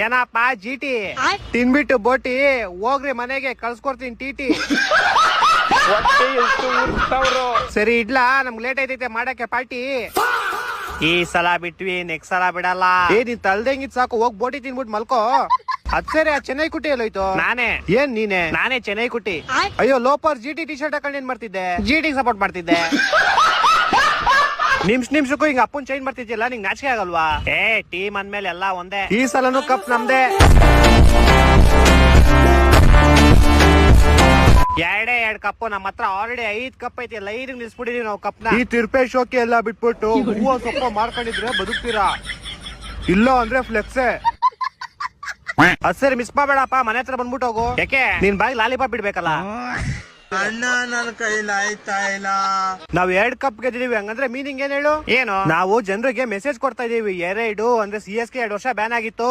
ಏನಪ್ಪ ಜಿಟಿ ತಿನ್ಬಿಟ್ಟು ಬೋಟಿ ಹೋಗ್ರಿ ಮನೆಗೆ ಕಳ್ಸ್ಕೊಡ್ತೀನಿ ಟಿಟಿ. ಸರಿ ಇಡ್ಲಾ, ನಮ್ಗೆ ಲೇಟ್ ಐತೈತೆ ಮಾಡಕ್ಕೆ ಪಾರ್ಟಿ. ಈ ಸಲ ಬಿಟ್ವಿ, ನೆಕ್ಸ್ಟ್ ಸಲ ಬಿಡಲ್ಲ. ನೀನ್ ತಲ್ದಂಗಿದ್ ಸಾಕು, ಹೋಗ್ ಬೋಟಿ ತಿನ್ಬಿಟ್ಟು ಮಲ್ಕೋ. ಅದ್ ಸರಿ, ಆ ಚೆನ್ನೈ ಕುಟ್ಟಿ ಎಲ್ಲೋಯ್ತು? ನಾನೇ. ಏನ್ ನೀನೆ? ನಾನೇ ಚೆನ್ನೈ ಕುಟ್ಟಿ. ಅಯ್ಯೋ ಲೋಪರ್, ಜಿಟಿ ಟಿ ಶರ್ಟ್ ಹಾಕೊಂಡು ಏನ್ ಮಾಡ್ತಿದ್ದೆ? ಜಿಟಿ ಸಪೋರ್ಟ್ ಮಾಡ್ತಿದ್ದೆ. ನಿಮಿಷಕ್ಕೂ ಹಿಂಗ ಅಪ್ಪನ್ ಚೇಂಜ್ ಮಾಡ್ತಿದ್ಯಲ್ಲ, ನಿಂಗ್ ನಾಚಿಕೆ ಆಗಲ್ವಾ? ಟೀಮ್ ಅಂದ್ಮೇಲೆ ಎಲ್ಲ ಒಂದೇ. ಈ ಸಲನು ಕಪ್ ನಮ್ದೇ. ಎರಡ್ ಕಪ್ಪು ನಮ್ಮ ಹತ್ರ ಆಲ್ರೆಡಿ 5 ಕಪ್ ಐತಿ. ಲೈನ್ ನಿಲ್ಸ್ಬಿಟ್ಟಿದೀವಿ ನಾವು ಕಪ್ನ. ಈ ತಿರ್ಪೆ ಶೋಕಿ ಎಲ್ಲ ಬಿಟ್ಬಿಟ್ಟು ಹೂವ ಸೊಪ್ಪ ಮಾಡ್ಕೊಂಡಿದ್ರೆ ಬದುಕ್ತೀರಾ, ಇಲ್ಲ ಅಂದ್ರೆ ಫ್ಲೆಕ್ಸೆ. ಅದ್ ಸರಿ, ಮಿಸ್ ಮಾಡಬೇಡಪ್ಪ, ಮನೆ ಹತ್ರ ಬಂದ್ಬಿಟ್ಟು ಹೋಗು. ಯಾಕೆ ನಿನ್ ಬಾಯಿ ಲಾಲಿಪಾಪ್ ಬಿಡ್ಬೇಕಲ್ಲ? ಅಣ್ಣ, ನನ್ನ ಕೈಲಿ ಆಯ್ತಾ ಇಲ್ಲ. ನಾವ್ 2 ಕಪ್ ಗೆದ್ದಿದೀವಿ, ಹಂಗಂದ್ರೆ ಮೀನಿಂಗ್ ಏನ್ ಹೇಳು? ಏನು? ನಾವು ಜನರಿಗೆ ಮೆಸೇಜ್ ಕೊಡ್ತಾ ಇದೀವಿ. 2 ಅಂದ್ರೆ CSK 2 ವರ್ಷ ಬ್ಯಾನ್ ಆಗಿತ್ತು.